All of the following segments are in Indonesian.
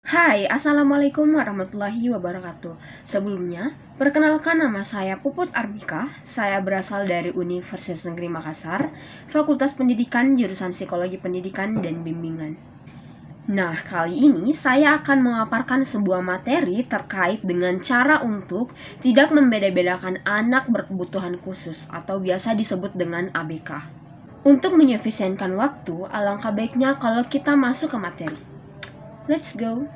Hai, Assalamualaikum warahmatullahi wabarakatuh. Sebelumnya, perkenalkan nama saya Puput Arbika. Saya berasal dari Universitas Negeri Makassar, Fakultas Pendidikan Jurusan Psikologi Pendidikan dan Bimbingan. Nah, kali ini saya akan memaparkan sebuah materi terkait dengan cara untuk tidak membeda-bedakan anak berkebutuhan khusus atau biasa disebut dengan ABK. Untuk menyefisienkan waktu, alangkah baiknya kalau kita masuk ke materi. Let's go!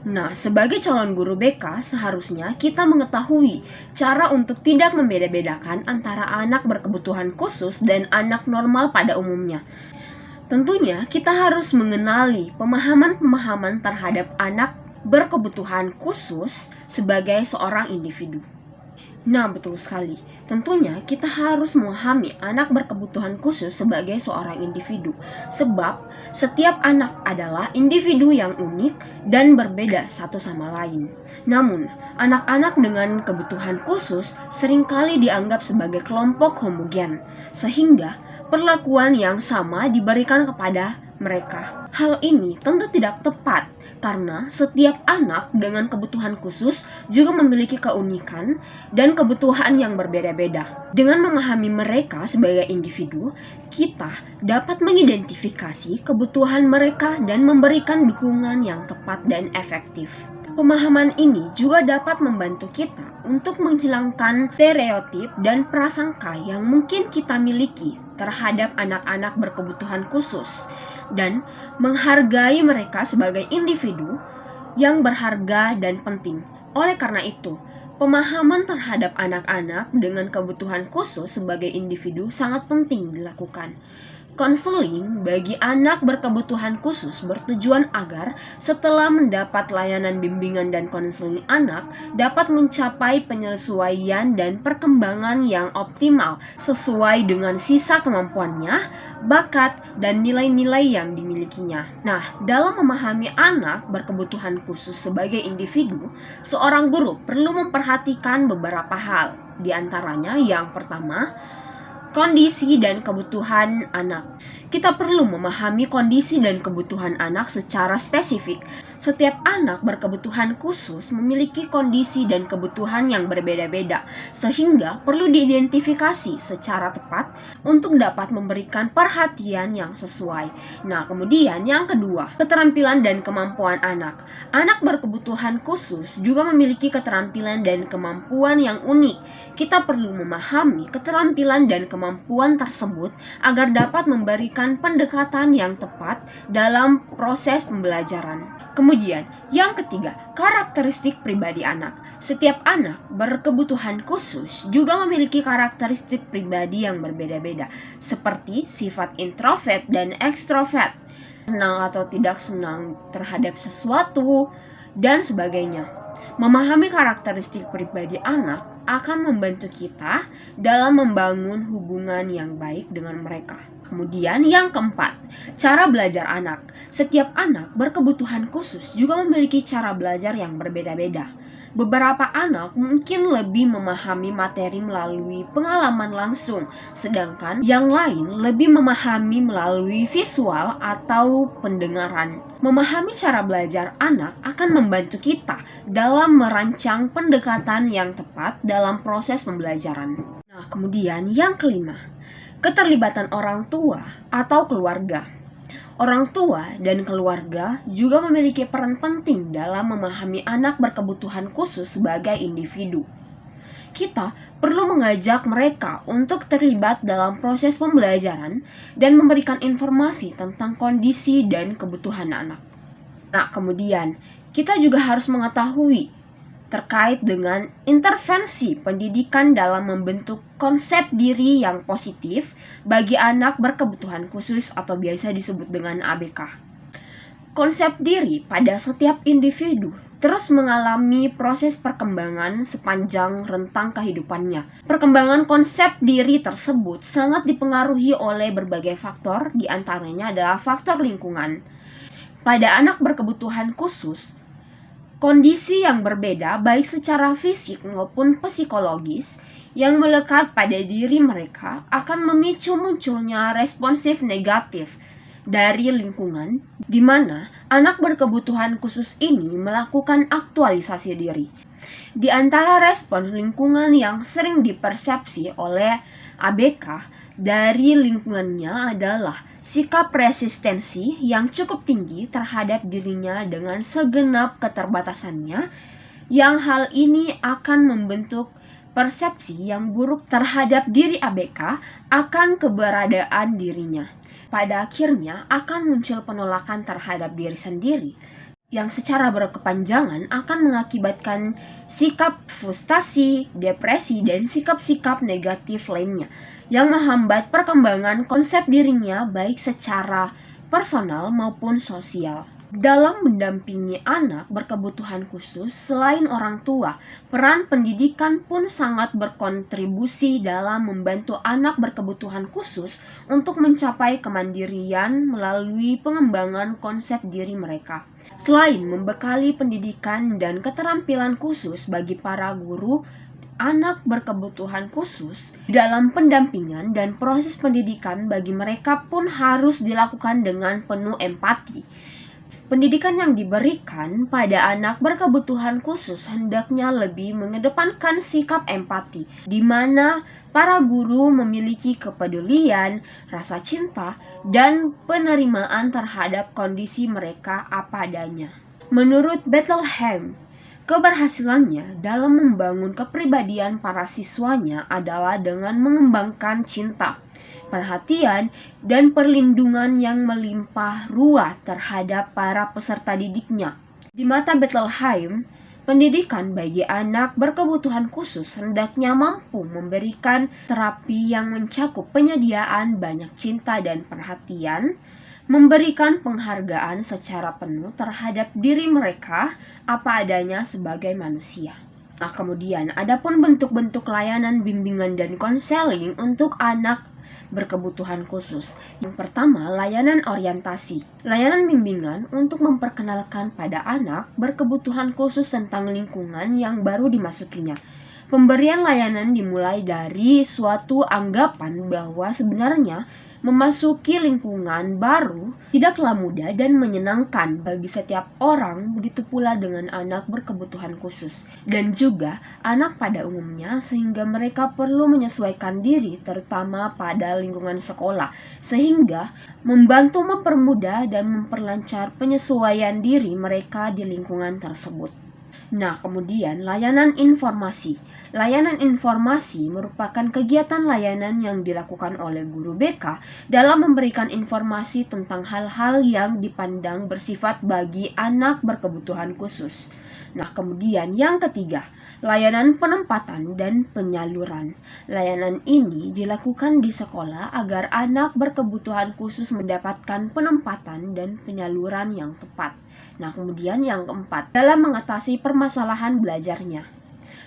Nah, sebagai calon guru BK, seharusnya kita mengetahui cara untuk tidak membeda-bedakan antara anak berkebutuhan khusus dan anak normal pada umumnya. Tentunya, kita harus mengenali pemahaman-pemahaman terhadap anak berkebutuhan khusus sebagai seorang individu. Nah, betul sekali. Tentunya kita harus memahami anak berkebutuhan khusus sebagai seorang individu. Sebab setiap anak adalah individu yang unik dan berbeda satu sama lain. Namun, anak-anak dengan kebutuhan khusus seringkali dianggap sebagai kelompok homogen, sehingga perlakuan yang sama diberikan kepada mereka. Hal ini tentu tidak tepat karena setiap anak dengan kebutuhan khusus juga memiliki keunikan dan kebutuhan yang berbeda-beda. Dengan memahami mereka sebagai individu, kita dapat mengidentifikasi kebutuhan mereka dan memberikan dukungan yang tepat dan efektif. Pemahaman ini juga dapat membantu kita untuk menghilangkan stereotip dan prasangka yang mungkin kita miliki terhadap anak-anak berkebutuhan khusus dan menghargai mereka sebagai individu yang berharga dan penting. Oleh karena itu, pemahaman terhadap anak-anak dengan kebutuhan khusus sebagai individu sangat penting dilakukan. Konseling bagi anak berkebutuhan khusus bertujuan agar setelah mendapat layanan bimbingan dan konseling anak dapat mencapai penyesuaian dan perkembangan yang optimal sesuai dengan sisa kemampuannya, bakat, dan nilai-nilai yang dimilikinya. Nah, dalam memahami anak berkebutuhan khusus sebagai individu, seorang guru perlu memperhatikan beberapa hal. Di antaranya yang pertama, kondisi dan kebutuhan anak. Kita perlu memahami kondisi dan kebutuhan anak secara spesifik. Setiap anak berkebutuhan khusus memiliki kondisi dan kebutuhan yang berbeda-beda, sehingga perlu diidentifikasi secara tepat untuk dapat memberikan perhatian yang sesuai. Nah, kemudian yang kedua, keterampilan dan kemampuan anak. Anak berkebutuhan khusus juga memiliki keterampilan dan kemampuan yang unik. Kita perlu memahami keterampilan dan kemampuan tersebut agar dapat memberikan pendekatan yang tepat dalam proses pembelajaran. Kemudian, yang ketiga, karakteristik pribadi anak. Setiap anak berkebutuhan khusus juga memiliki karakteristik pribadi yang berbeda-beda, seperti sifat introvert dan ekstrovert, senang atau tidak senang terhadap sesuatu, dan sebagainya. Memahami karakteristik pribadi anak akan membantu kita dalam membangun hubungan yang baik dengan mereka. Kemudian yang keempat, cara belajar anak. Setiap anak berkebutuhan khusus juga memiliki cara belajar yang berbeda-beda. Beberapa anak mungkin lebih memahami materi melalui pengalaman langsung, sedangkan yang lain lebih memahami melalui visual atau pendengaran. Memahami cara belajar anak akan membantu kita dalam merancang pendekatan yang tepat dalam proses pembelajaran. Nah, kemudian yang kelima, keterlibatan orang tua atau keluarga. Orang tua dan keluarga juga memiliki peran penting dalam memahami anak berkebutuhan khusus sebagai individu. Kita perlu mengajak mereka untuk terlibat dalam proses pembelajaran dan memberikan informasi tentang kondisi dan kebutuhan anak. Nah, kemudian kita juga harus mengetahui terkait dengan intervensi pendidikan dalam membentuk konsep diri yang positif bagi anak berkebutuhan khusus atau biasa disebut dengan ABK. Konsep diri pada setiap individu terus mengalami proses perkembangan sepanjang rentang kehidupannya. Perkembangan konsep diri tersebut sangat dipengaruhi oleh berbagai faktor, di antaranya adalah faktor lingkungan. Pada anak berkebutuhan khusus, kondisi yang berbeda baik secara fisik maupun psikologis yang melekat pada diri mereka akan memicu munculnya responsif negatif dari lingkungan, di mana anak berkebutuhan khusus ini melakukan aktualisasi diri. Di antara respon lingkungan yang sering dipersepsi oleh ABK dari lingkungannya adalah sikap resistensi yang cukup tinggi terhadap dirinya dengan segenap keterbatasannya, yang hal ini akan membentuk persepsi yang buruk terhadap diri ABK akan keberadaan dirinya. Pada akhirnya akan muncul penolakan terhadap diri sendiri, yang secara berkepanjangan akan mengakibatkan sikap frustasi, depresi, dan sikap-sikap negatif lainnya yang menghambat perkembangan konsep dirinya baik secara personal maupun sosial. Dalam mendampingi anak berkebutuhan khusus, selain orang tua, peran pendidikan pun sangat berkontribusi dalam membantu anak berkebutuhan khusus untuk mencapai kemandirian melalui pengembangan konsep diri mereka. Selain membekali pendidikan dan keterampilan khusus bagi para guru, anak berkebutuhan khusus dalam pendampingan dan proses pendidikan bagi mereka pun harus dilakukan dengan penuh empati. Pendidikan yang diberikan pada anak berkebutuhan khusus hendaknya lebih mengedepankan sikap empati, di mana para guru memiliki kepedulian, rasa cinta, dan penerimaan terhadap kondisi mereka apa adanya. Menurut Bettelheim, keberhasilannya dalam membangun kepribadian para siswanya adalah dengan mengembangkan cinta, perhatian, dan perlindungan yang melimpah ruah terhadap para peserta didiknya. Di mata Bettelheim, pendidikan bagi anak berkebutuhan khusus hendaknya mampu memberikan terapi yang mencakup penyediaan banyak cinta dan perhatian, memberikan penghargaan secara penuh terhadap diri mereka apa adanya sebagai manusia. Nah, kemudian adapun bentuk-bentuk layanan bimbingan dan konseling untuk anak berkebutuhan khusus. Yang pertama, layanan orientasi. Layanan bimbingan untuk memperkenalkan pada anak berkebutuhan khusus tentang lingkungan yang baru dimasukinya. Pemberian layanan dimulai dari suatu anggapan bahwa sebenarnya memasuki lingkungan baru tidaklah mudah dan menyenangkan bagi setiap orang, begitu pula dengan anak berkebutuhan khusus dan juga anak pada umumnya, sehingga mereka perlu menyesuaikan diri terutama pada lingkungan sekolah, sehingga membantu mempermudah dan memperlancar penyesuaian diri mereka di lingkungan tersebut. Nah, kemudian layanan informasi. Layanan informasi merupakan kegiatan layanan yang dilakukan oleh guru BK dalam memberikan informasi tentang hal-hal yang dipandang bersifat bagi anak berkebutuhan khusus. Nah, kemudian yang ketiga, layanan penempatan dan penyaluran. Layanan ini dilakukan di sekolah agar anak berkebutuhan khusus mendapatkan penempatan dan penyaluran yang tepat. Nah, kemudian yang keempat, dalam mengatasi permasalahan belajarnya.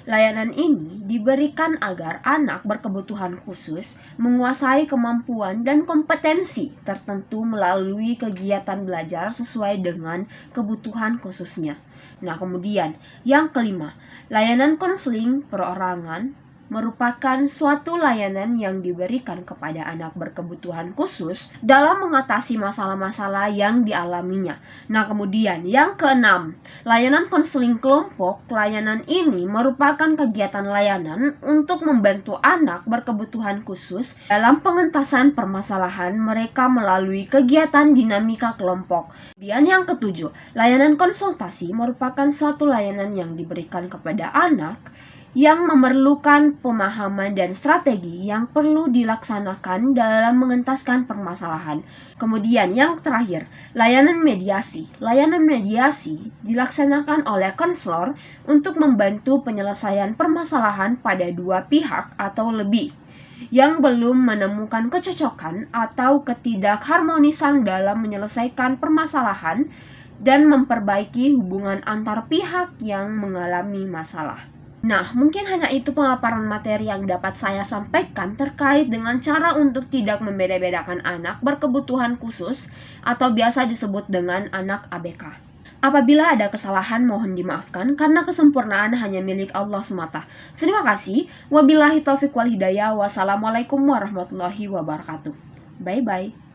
Layanan ini diberikan agar anak berkebutuhan khusus menguasai kemampuan dan kompetensi tertentu melalui kegiatan belajar sesuai dengan kebutuhan khususnya. Nah, kemudian yang kelima, layanan konseling perorangan merupakan suatu layanan yang diberikan kepada anak berkebutuhan khusus dalam mengatasi masalah-masalah yang dialaminya. Nah, kemudian yang keenam, layanan konseling kelompok. Layanan ini merupakan kegiatan layanan untuk membantu anak berkebutuhan khusus dalam pengentasan permasalahan mereka melalui kegiatan dinamika kelompok. Kemudian yang ketujuh, layanan konsultasi merupakan suatu layanan yang diberikan kepada anak yang memerlukan pemahaman dan strategi yang perlu dilaksanakan dalam mengentaskan permasalahan. Kemudian yang terakhir, layanan mediasi. Layanan mediasi dilaksanakan oleh konselor untuk membantu penyelesaian permasalahan pada dua pihak atau lebih yang belum menemukan kecocokan atau ketidakharmonisan dalam menyelesaikan permasalahan dan memperbaiki hubungan antar pihak yang mengalami masalah. Nah, mungkin hanya itu pemaparan materi yang dapat saya sampaikan terkait dengan cara untuk tidak membeda-bedakan anak berkebutuhan khusus atau biasa disebut dengan anak ABK. Apabila ada kesalahan, mohon dimaafkan karena kesempurnaan hanya milik Allah semata. Terima kasih. Wabillahi taufiq wal hidayah. Wassalamualaikum warahmatullahi wabarakatuh. Bye-bye.